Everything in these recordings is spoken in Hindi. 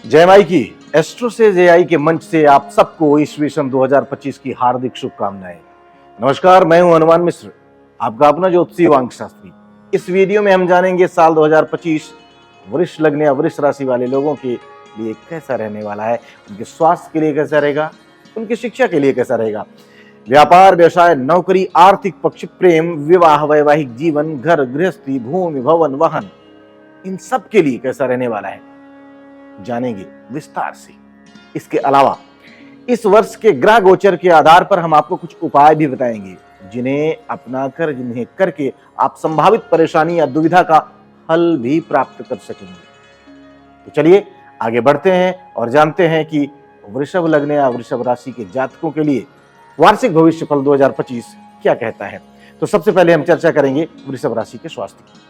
जय माई की एस्ट्रो से जेआई के मंच से आप सबको ईस्वी सन 2025 की हार्दिक शुभकामनाएं। नमस्कार, मैं हूं हनुमान मिश्र, आपका अपना ज्योतिषी वांग शास्त्री। इस वीडियो में हम जानेंगे साल 2025 वृष लग्न या वृष राशि वाले लोगों के लिए कैसा रहने वाला है, उनके स्वास्थ्य के लिए कैसा रहेगा, उनकी शिक्षा के लिए कैसा रहेगा, व्यापार, व्यवसाय, नौकरी, आर्थिक पक्ष, प्रेम, विवाह, वैवाहिक जीवन, घर गृहस्थी, भूमि, भवन, वाहन, इन सब के लिए कैसा रहने वाला है जानेंगे विस्तार से। इसके अलावा इस वर्ष के ग्रह गोचर के आधार पर हम आपको कुछ उपाय भी बताएंगे जिन्हें अपनाकर, जिन्हें करके आप संभावित परेशानी या दुविधा का हल भी प्राप्त कर सकेंगे। तो चलिए आगे बढ़ते हैं और जानते हैं कि वृषभ लग्न या वृषभ राशि के जातकों के लिए वार्षिक भविष्यफल 2025 क्या कहता है। तो सबसे पहले हम चर्चा करेंगे वृषभ राशि के स्वास्थ्य की।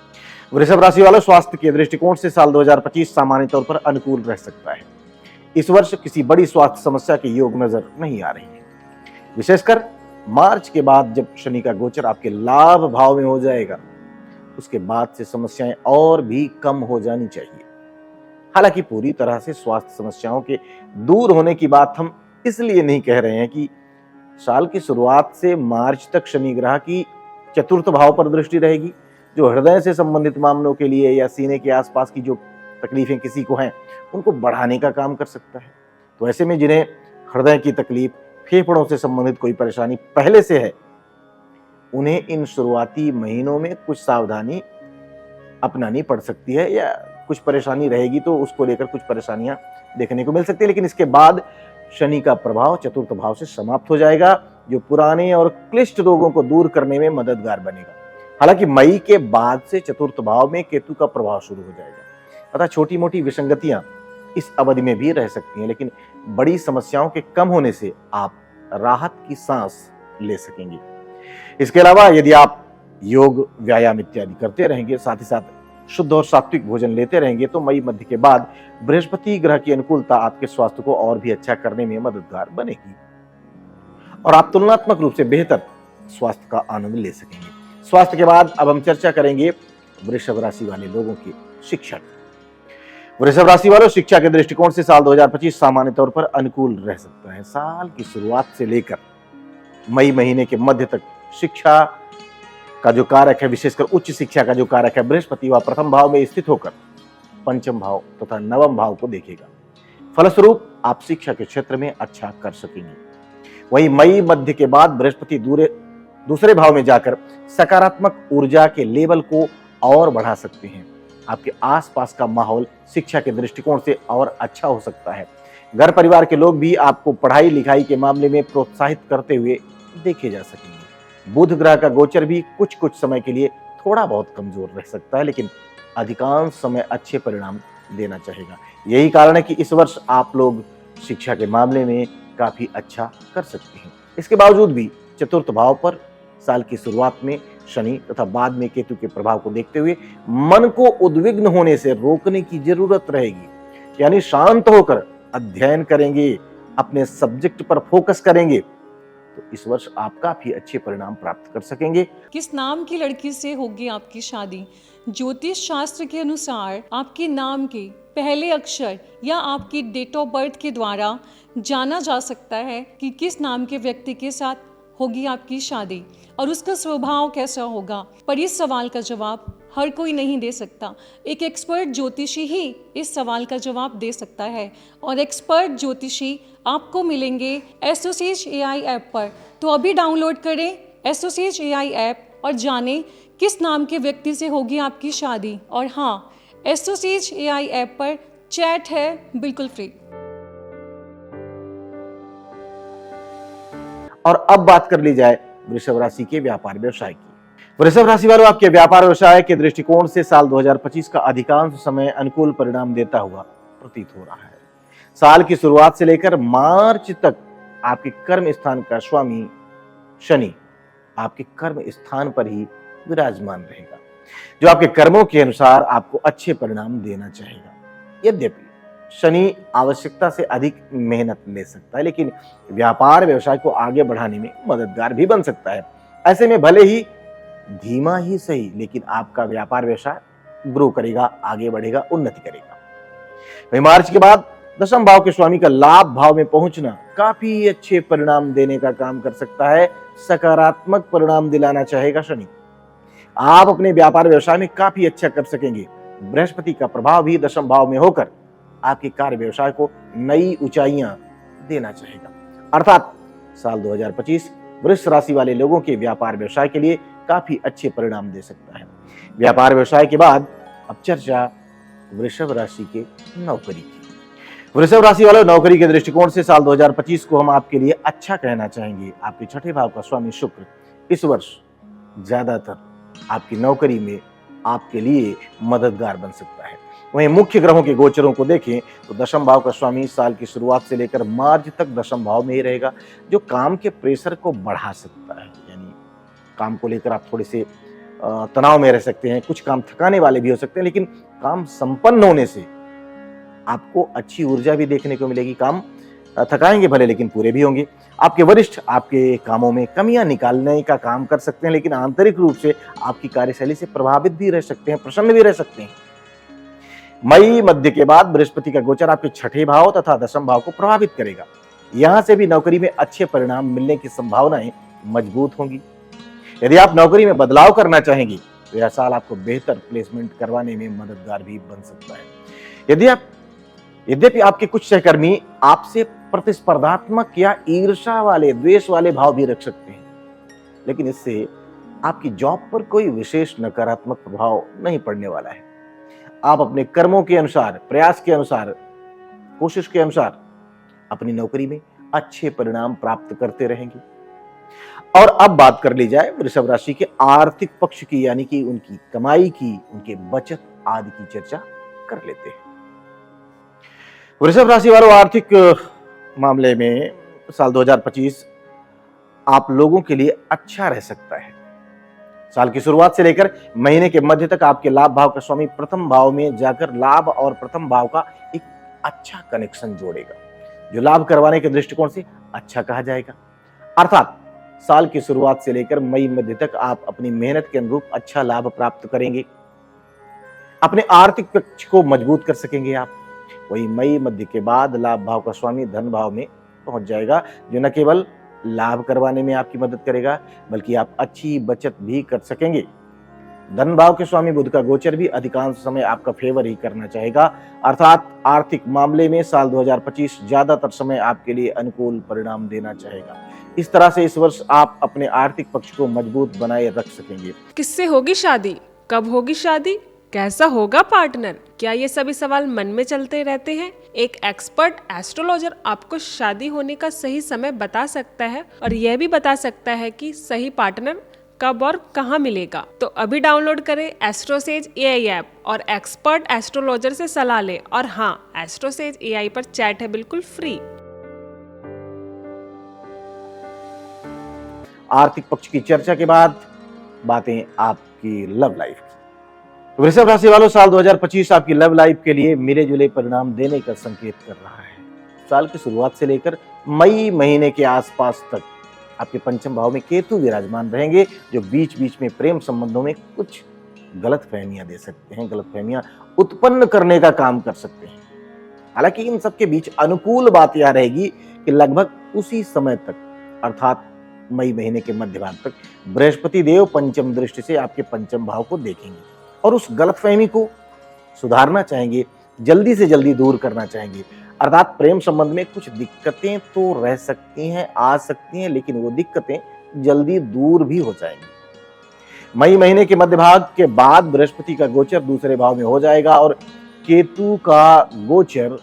वृषभ राशि वालों, स्वास्थ्य के दृष्टिकोण से साल 2025 सामान्य तौर पर अनुकूल रह सकता है। इस वर्ष किसी बड़ी स्वास्थ्य समस्या के योग नजर नहीं आ रही है। विशेषकर मार्च के बाद जब शनि का गोचर आपके लाभ भाव में हो जाएगा, उसके बाद से समस्याएं और भी कम हो जानी चाहिए। हालांकि पूरी तरह से स्वास्थ्य समस्याओं के दूर होने की बात हम इसलिए नहीं कह रहे हैं कि साल की शुरुआत से मार्च तक शनि ग्रह की चतुर्थ भाव पर दृष्टि रहेगी, जो हृदय से संबंधित मामलों के लिए या सीने के आसपास की जो तकलीफें किसी को हैं, उनको बढ़ाने का काम कर सकता है। तो ऐसे में जिन्हें हृदय की तकलीफ, फेफड़ों से संबंधित कोई परेशानी पहले से है, उन्हें इन शुरुआती महीनों में कुछ सावधानी अपनानी पड़ सकती है, या कुछ परेशानी रहेगी तो उसको लेकर कुछ परेशानियां देखने को मिल सकती है। लेकिन इसके बाद शनि का प्रभाव चतुर्थ भाव से समाप्त हो जाएगा, जो पुराने और क्लिष्ट रोगों को दूर करने में मददगार बनेगा। हालांकि मई के बाद से चतुर्थ भाव में केतु का प्रभाव शुरू हो जाएगा, अतः छोटी मोटी विसंगतियां इस अवधि में भी रह सकती हैं, लेकिन बड़ी समस्याओं के कम होने से आप राहत की सांस ले सकेंगे। इसके अलावा यदि आप योग, व्यायाम इत्यादि करते रहेंगे, साथ ही साथ शुद्ध और सात्विक भोजन लेते रहेंगे, तो मई मध्य के बाद बृहस्पति ग्रह की अनुकूलता आपके स्वास्थ्य को और भी अच्छा करने में मददगार बनेगी और आप तुलनात्मक रूप से बेहतर स्वास्थ्य का आनंद ले सकेंगे। स्वास्थ्य के बाद अब हम चर्चा करेंगे वृषभ राशि वाले लोगों की शिक्षा की। वृषभ राशि वालों, शिक्षा के दृष्टिकोण से साल 2025 सामान्य तौर पर अनुकूल रह सकता है। साल की शुरुआत से लेकर मई महीने के मध्य तक शिक्षा का जो कारक है, विशेषकर उच्च शिक्षा का जो कारक है बृहस्पति, वह प्रथम भाव में स्थित होकर पंचम भाव तथा नवम भाव को देखेगा। फलस्वरूप आप शिक्षा के क्षेत्र में अच्छा कर सकेंगे। वहीं मई मध्य के बाद बृहस्पति दूसरे भाव में जाकर सकारात्मक ऊर्जा के लेवल को और बढ़ा सकते हैं। आपके आसपास का माहौल शिक्षा के दृष्टिकोण से और अच्छा हो सकता है। घर परिवार के लोग भी आपको पढ़ाई लिखाई के मामले में प्रोत्साहित करते हुए देखे जा सकेंगे। बुध ग्रह का गोचर भी कुछ समय के लिए थोड़ा बहुत कमजोर रह सकता है, लेकिन अधिकांश समय अच्छे परिणाम देना चाहेगा। यही कारण है कि इस वर्ष आप लोग शिक्षा के मामले में काफी अच्छा कर सकते हैं। इसके बावजूद भी चतुर्थ भाव पर साल की शुरुआत में शनि तथा बाद में केतु के प्रभाव को देखते हुए मन को उद्विग्न होने से रोकने की जरूरत रहेगी। यानी शांत होकर अध्ययन करेंगे, अपने सब्जेक्ट पर फोकस करेंगे, तो इस वर्ष आप काफी अच्छे परिणाम प्राप्त कर सकेंगे। किस नाम की लड़की से होगी आपकी शादी? ज्योतिष शास्त्र के अनुसार आपके नाम के पहले अक्षर या आपकी डेट ऑफ बर्थ के द्वारा जाना जा सकता है कि किस नाम के व्यक्ति के साथ होगी आपकी शादी और उसका स्वभाव कैसा होगा। पर इस सवाल का जवाब हर कोई नहीं दे सकता। एक एक्सपर्ट ज्योतिषी ही इस सवाल का जवाब दे सकता है और एक्सपर्ट ज्योतिषी आपको मिलेंगे एस्ट्रोसेज AI ऐप पर। तो अभी डाउनलोड करें एस्ट्रोसेज AI ऐप और जानें किस नाम के व्यक्ति से होगी आपकी शादी। और हाँ, एस्ट्रोसेज AI ऐप पर चैट है बिल्कुल फ्री। और अब बात कर ली जाए वृषभ राशि के व्यापार व्यवसाय की। वृषभ राशि वालों, आपके व्यापार व्यवसाय के दृष्टिकोण से साल 2025 का अधिकांश समय अनुकूल परिणाम देता हुआ प्रतीत हो रहा है। साल की शुरुआत से लेकर मार्च तक आपके कर्म स्थान का स्वामी शनि आपके कर्म स्थान पर ही विराजमान रहेगा, जो आपके कर्मों के अनुसार आपको अच्छे परिणाम देना चाहेगा। यद्यपि शनि आवश्यकता से अधिक मेहनत ले सकता है, लेकिन व्यापार व्यवसाय को आगे बढ़ाने में मददगार भी बन सकता है। ऐसे में भले ही धीमा ही सही, लेकिन आपका व्यापार व्यवसाय ग्रो करेगा, आगे बढ़ेगा, उन्नति करेगा। वहीं मार्च के बाद दशम भाव के स्वामी का लाभ भाव में पहुंचना काफी अच्छे परिणाम देने का काम कर सकता है। सकारात्मक परिणाम दिलाना चाहेगा शनि। आप अपने व्यापार व्यवसाय में काफी अच्छा कर सकेंगे। बृहस्पति का प्रभाव भी दशम भाव में होकर आपके कार्य व्यवसाय को नई ऊंचाइयां देना चाहेगा। अर्थात साल 2025 वृष राशि वाले लोगों के व्यापार व्यवसाय के लिए काफी अच्छे परिणाम दे सकता है। व्यापार व्यवसाय के बाद अब चर्चा वृषभ राशि के नौकरी की। वृषभ राशि वालों, नौकरी के दृष्टिकोण से साल 2025 को हम आपके लिए अच्छा कहना चाहेंगे। आपके छठे भाव का स्वामी शुक्र इस वर्ष ज्यादातर आपकी नौकरी में आपके लिए मददगार बन सकता है। वहीं मुख्य ग्रहों के गोचरों को देखें तो दशम भाव का स्वामी साल की शुरुआत से लेकर मार्च तक दशम भाव में ही रहेगा, जो काम के प्रेशर को बढ़ा सकता है। यानी काम को लेकर आप थोड़े से तनाव में रह सकते हैं, कुछ काम थकाने वाले भी हो सकते हैं, लेकिन काम संपन्न होने से आपको अच्छी ऊर्जा भी देखने को मिलेगी। काम थकाएंगे भले, लेकिन पूरे भी होंगे। आपके वरिष्ठ आपके कामों में कमियां निकालने का काम कर सकते हैं, लेकिन आंतरिक रूप से आपकी कार्यशैली से प्रभावित भी रह सकते हैं, प्रसन्न भी रह सकते हैं। मई मध्य के बाद बृहस्पति का गोचर आपके छठे भाव तथा दशम भाव को प्रभावित करेगा। यहां से भी नौकरी में अच्छे परिणाम मिलने की संभावनाएं मजबूत होंगी। यदि आप नौकरी में बदलाव करना चाहेंगे तो यह साल आपको बेहतर प्लेसमेंट करवाने में मददगार भी बन सकता है। यद्यपि आपके कुछ सहकर्मी आपसे प्रतिस्पर्धात्मक या ईर्ष्या वाले, द्वेष वाले भाव भी रख सकते हैं, लेकिन इससे आपकी जॉब पर कोई विशेष नकारात्मक प्रभाव नहीं पड़ने वाला है। आप अपने कर्मों के अनुसार, प्रयास के अनुसार, कोशिश के अनुसार अपनी नौकरी में अच्छे परिणाम प्राप्त करते रहेंगे। और अब बात कर ली जाए वृषभ राशि के आर्थिक पक्ष की, यानी कि उनकी कमाई की, उनके बचत आदि की चर्चा कर लेते हैं। वृषभ राशि वालों, आर्थिक मामले में साल 2025 आप लोगों के लिए अच्छा रह सकता है। साल की शुरुआत से लेकर महीने के मध्य तक आपके लाभ भाव का स्वामी प्रथम भाव में जाकर लाभ और प्रथम भाव का एक अच्छा कनेक्शन जोड़ेगा, जो लाभ करवाने के दृष्टिकोण से अच्छा कहा जाएगा। अर्थात साल की शुरुआत से लेकर मई मध्य तक आप अपनी मेहनत के अनुरूप अच्छा लाभ प्राप्त करेंगे, अपने आर्थिक पक्ष को मजबूत कर सकेंगे आप। वही मई मध्य के बाद लाभ भाव का स्वामी धन भाव में पहुंच जाएगा, जो न केवल लाभ करवाने में आपकी मदद करेगा, बल्कि आप अच्छी बचत भी कर सकेंगे। धन भाव के स्वामी बुध का गोचर भी अधिकांश समय आपका फेवर ही करना चाहेगा। अर्थात आर्थिक मामले में साल 2025 ज्यादातर समय आपके लिए अनुकूल परिणाम देना चाहेगा। इस तरह से इस वर्ष आप अपने आर्थिक पक्ष को मजबूत बनाए रख सकेंगे। किससे होगी शादी, कब होगी शादी, कैसा होगा पार्टनर, क्या ये सभी सवाल मन में चलते रहते हैं? एक एक्सपर्ट एस्ट्रोलॉजर आपको शादी होने का सही समय बता सकता है और यह भी बता सकता है कि सही पार्टनर कब और कहां मिलेगा। तो अभी डाउनलोड करें एस्ट्रोसेज एआई ऐप और एक्सपर्ट एस्ट्रोलॉजर से सलाह लें। और हाँ, एस्ट्रोसेज एआई पर चैट है बिल्कुल फ्री। आर्थिक पक्ष की चर्चा के बाद बातें आपकी लव लाइफ की। वृषभ राशि वालों, साल 2025 आपकी लव लाइफ के लिए मिले जुले परिणाम देने का संकेत कर रहा है। साल की शुरुआत से लेकर मई महीने के आसपास तक आपके पंचम भाव में केतु विराजमान रहेंगे, जो बीच बीच में प्रेम संबंधों में कुछ गलतफहमियां दे सकते हैं, गलतफहमियां उत्पन्न करने का काम कर सकते हैं। हालांकि इन सबके बीच अनुकूल बात यह रहेगी कि लगभग उसी समय तक, अर्थात मई महीने के मध्य भाग तक, बृहस्पति देव पंचम दृष्टि से आपके पंचम भाव को देखेंगे और उस गलतफहमी को सुधारना चाहेंगे, जल्दी से जल्दी दूर करना चाहेंगे। अर्थात प्रेम संबंध में कुछ दिक्कतें तो रह सकती हैं, आ सकती हैं, लेकिन वो दिक्कतें जल्दी दूर भी हो जाएंगी। मई महीने के मध्य भाग के बाद बृहस्पति का गोचर दूसरे भाव में हो जाएगा और केतु का गोचर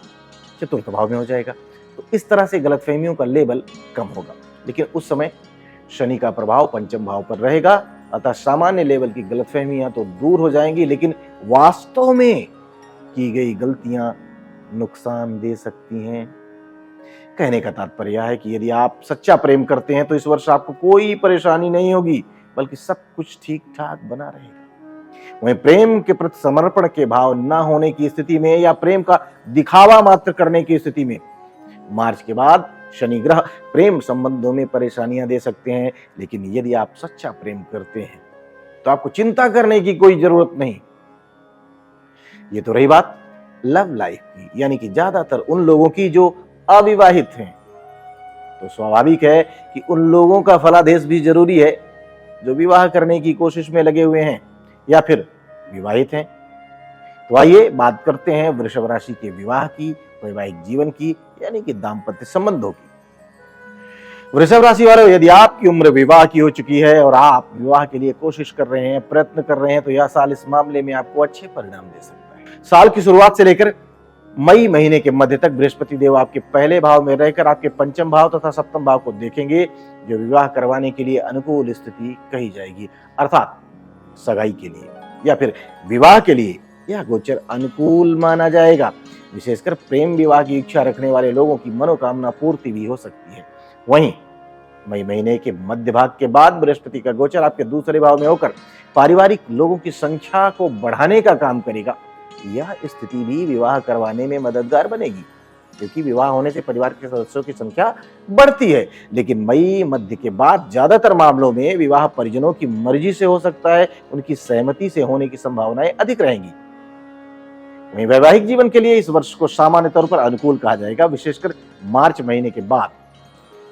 चतुर्थ भाव में हो जाएगा। तो इस तरह से गलतफहमियों का लेवल कम होगा, लेकिन उस समय शनि का प्रभाव पंचम भाव पर रहेगा। अतः सामान्य लेवल की गलतफहमियां तो दूर हो जाएंगी, लेकिन वास्तव में की गई गलतियां नुकसान दे सकती हैं। कहने का तात्पर्य है कि यदि आप सच्चा प्रेम करते हैं तो इस वर्ष आपको कोई परेशानी नहीं होगी, बल्कि सब कुछ ठीक ठाक बना रहेगा। वहीं प्रेम के प्रति समर्पण के भाव न होने की स्थिति में या प्रेम का दिखावा मात्र करने की स्थिति में मार्च के बाद शनि ग्रह प्रेम संबंधों में परेशानियां दे सकते हैं। लेकिन यदि आप सच्चा प्रेम करते हैं तो आपको चिंता करने की कोई जरूरत नहीं। ये तो रही बात लव लाइफ की, यानी कि ज्यादातर उन लोगों की जो अविवाहित हैं। तो स्वाभाविक है कि उन लोगों का फलादेश भी जरूरी है जो विवाह करने की कोशिश में लगे हुए हैं या फिर विवाहित हैं। तो आइए बात करते हैं वृषभ राशि के विवाह की, वैवाहिक जीवन की, यानी कि दाम्पत्य संबंधों की। वृषभ राशि वालों, यदि आपकी उम्र विवाह की हो चुकी है और आप विवाह के लिए कोशिश कर रहे हैं, प्रयत्न कर रहे हैं, तो यह साल इस मामले में आपको अच्छे परिणाम दे सकता है। साल की शुरुआत से लेकर मई महीने के मध्य तक बृहस्पति देव आपके पहले भाव में रहकर आपके पंचम भाव तथा सप्तम भाव को देखेंगे, जो विवाह करवाने के लिए अनुकूल स्थिति कही जाएगी। अर्थात सगाई के लिए या फिर विवाह के लिए यह गोचर अनुकूल माना जाएगा। विशेषकर प्रेम विवाह की इच्छा रखने वाले लोगों की मनोकामना पूर्ति भी हो सकती है। वहीं मई महीने के मध्य भाग के बाद बृहस्पति का गोचर आपके दूसरे भाव में होकर पारिवारिक लोगों की संख्या को बढ़ाने का काम करेगा। यह स्थिति भी विवाह करवाने में मददगार बनेगी, क्योंकि विवाह होने से परिवार के सदस्यों की संख्या बढ़ती है। लेकिन मई मध्य के बाद ज्यादातर मामलों में विवाह परिजनों की मर्जी से हो सकता है, उनकी सहमति से होने की संभावनाएं अधिक रहेंगी। वहीं वैवाहिक जीवन के लिए इस वर्ष को सामान्य तौर पर अनुकूल कहा जाएगा, विशेषकर मार्च महीने के बाद,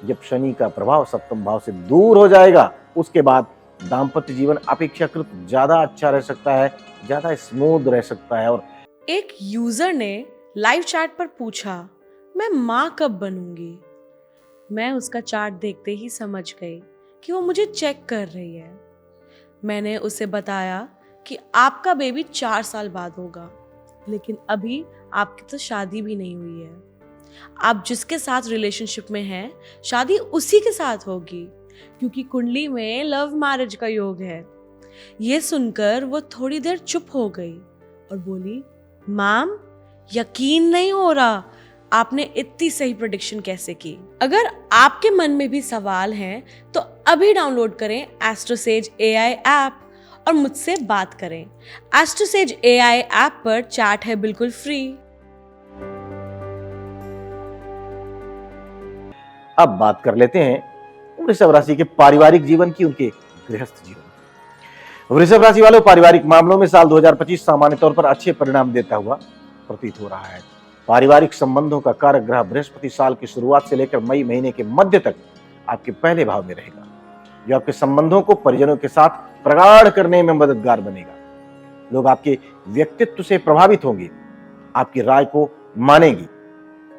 जब शनि का प्रभाव सप्तम भाव से दूर हो जाएगा। उसके बाद दाम्पत्य जीवन अपेक्षाकृत ज्यादा अच्छा रह सकता है, ज्यादा स्मूथ रह सकता है। और एक यूजर ने लाइव चैट पर पूछा, मैं माँ कब बनूंगी? मैं उसका चार्ट देखते ही समझ गई कि वो मुझे चेक कर रही है। मैंने उसे बताया कि आपका बेबी 4 साल बाद होगा, लेकिन अभी आपकी तो शादी भी नहीं हुई है। आप जिसके साथ रिलेशनशिप में हैं, शादी उसी के साथ होगी, क्योंकि कुंडली में लव मैरिज का योग है। ये सुनकर वो थोड़ी देर चुप हो गई और बोली, मैम यकीन नहीं हो रहा, आपने इतनी सही प्रेडिक्शन कैसे की? अगर आपके मन में भी सवाल हैं तो अभी डाउनलोड करें एस्ट्रोसेज AI ऐप और मुझसे बात करें। एस्ट्रोसेज AI ऐप पर चैट है बिल्कुल फ्री। अब बात कर लेते हैं वृषभ राशि के पारिवारिक जीवन की, उनके गृहस्थ जीवन की। वृषभ राशि वालों, पारिवारिक मामलों में साल 2025 सामान्य तौर पर अच्छे परिणाम देता हुआ प्रतीत हो रहा है। पारिवारिक संबंधों का कारक ग्रह बृहस्पति साल की शुरुआत से लेकर मई महीने के मध्य तक आपके पहले भाव में रहेगा, जो आपके संबंधों को परिजनों के साथ प्रगाढ़ करने में मददगार बनेगा। लोग आपके व्यक्तित्व से प्रभावित होंगे, आपकी राय को मानेंगे,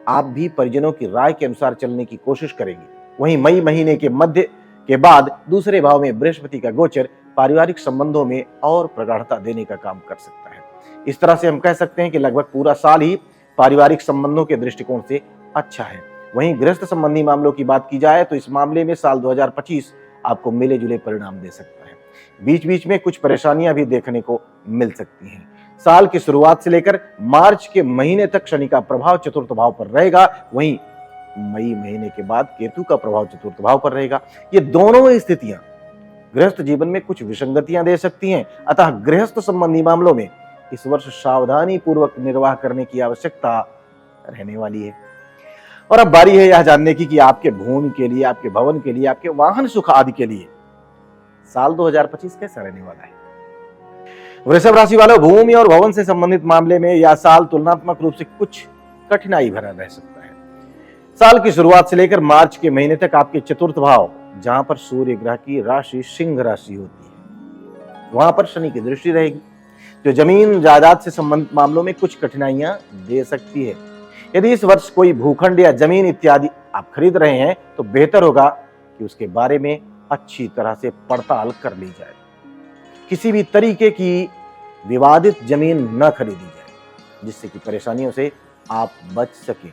आप भी परिजनों की राय के अनुसार चलने की कोशिश करेंगे। वहीं मई महीने के मध्य के बाद दूसरे भाव में बृहस्पति का गोचर पारिवारिक संबंधों में और प्रगाढ़ता देने का काम कर सकता है। इस तरह से हम कह सकते हैं कि लगभग पूरा साल ही पारिवारिक संबंधों के दृष्टिकोण से अच्छा है। वहीं गृहस्थ संबंधी मामलों की बात की जाए तो इस मामले में साल 2025 आपको मिले जुले परिणाम दे सकता है। बीच बीच में कुछ परेशानियां भी देखने को मिल सकती हैं। साल की शुरुआत से लेकर मार्च के महीने तक शनि का प्रभाव चतुर्थ भाव पर रहेगा, वहीं मई महीने के बाद केतु का प्रभाव चतुर्थ भाव पर रहेगा। ये दोनों स्थितियां गृहस्थ जीवन में कुछ विसंगतियां दे सकती हैं, अतः गृहस्थ संबंधी मामलों में इस वर्ष सावधानी पूर्वक निर्वाह करने की आवश्यकता रहने वाली है। और अब बारी है यह जानने की कि आपके भूमि के लिए, आपके भवन के लिए, आपके वाहन सुख आदि के लिए साल 2025 कैसा रहने वाला है। वृषभ राशि वालों, भूमि और भवन से संबंधित मामले में यह साल तुलनात्मक रूप से कुछ कठिनाई भरा रह सकता है। साल की शुरुआत से लेकर मार्च के महीने तक आपके चतुर्थ भाव, जहां पर सूर्य ग्रह की राशि सिंह राशि होती है, वहां पर शनि की दृष्टि रहेगी, जो जमीन जायदाद से संबंधित मामलों में कुछ कठिनाइयां दे सकती है। यदि इस वर्ष कोई भूखंड या जमीन इत्यादि आप खरीद रहे हैं तो बेहतर होगा कि उसके बारे में अच्छी तरह से पड़ताल कर ली जाए। किसी भी तरीके की विवादित जमीन न खरीदी जाए, जिससे कि परेशानियों से आप बच सकें।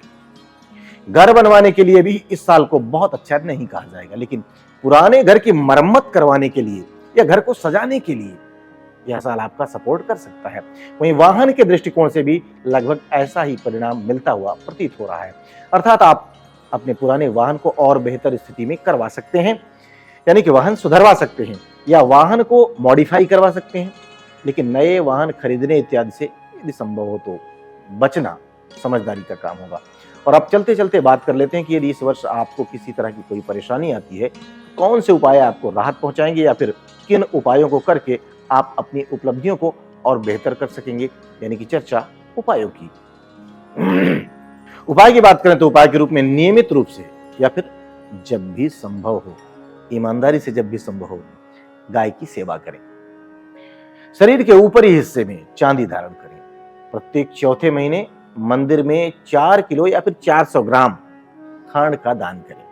घर बनवाने के लिए भी इस साल को बहुत अच्छा नहीं कहा जाएगा, लेकिन पुराने घर की मरम्मत करवाने के लिए या घर को सजाने के लिए यह साल आपका सपोर्ट कर सकता है। वहीं वाहन के दृष्टिकोण से भी लगभग ऐसा ही परिणाम मिलता हुआ प्रतीत हो रहा है। अर्थात आप अपने पुराने वाहन को और बेहतर स्थिति में करवा सकते हैं, यानी कि वाहन सुधरवा सकते हैं या वाहन को मॉडिफाई करवा सकते हैं। लेकिन नए वाहन खरीदने इत्यादि से यदि संभव हो तो बचना समझदारी का काम होगा। और अब चलते चलते बात कर लेते हैं कि यदि इस वर्ष आपको किसी तरह की कोई परेशानी आती है, कौन से उपाय आपको राहत पहुंचाएंगे या फिर किन उपायों को करके आप अपनी उपलब्धियों को और बेहतर कर सकेंगे, यानी कि चर्चा उपायों की। उपाय की बात करें तो उपाय के रूप में नियमित रूप से या फिर जब भी संभव हो, ईमानदारी से जब भी संभव हो, गाय की सेवा करें। शरीर के ऊपरी हिस्से में चांदी धारण करें। प्रत्येक चौथे महीने मंदिर में 4 किलो या फिर 400 ग्राम खांड का दान करें।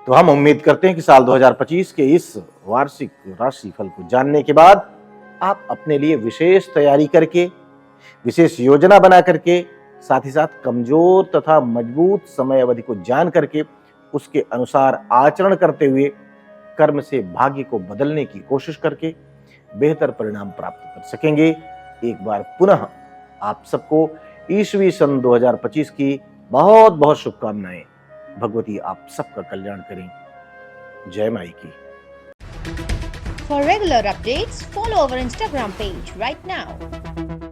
तो हम उम्मीद करते हैं कि साल 2025 के इस वार्षिक राशि फल को जानने के बाद आप अपने लिए विशेष तैयारी करके, विशेष योजना बना करके, साथ ही साथ कमजोर तथा मजबूत समय अवधि को जान करके उसके अनुसार आचरण करते हुए कर्म से भाग्य को बदलने की कोशिश करके बेहतर परिणाम प्राप्त कर सकेंगे। एक बार पुनः आप सबको ईस्वी सन 2025 की बहुत बहुत शुभकामनाएं। भगवती आप सबका कल्याण करें। जय माई की। For regular updates, follow our Instagram page right now.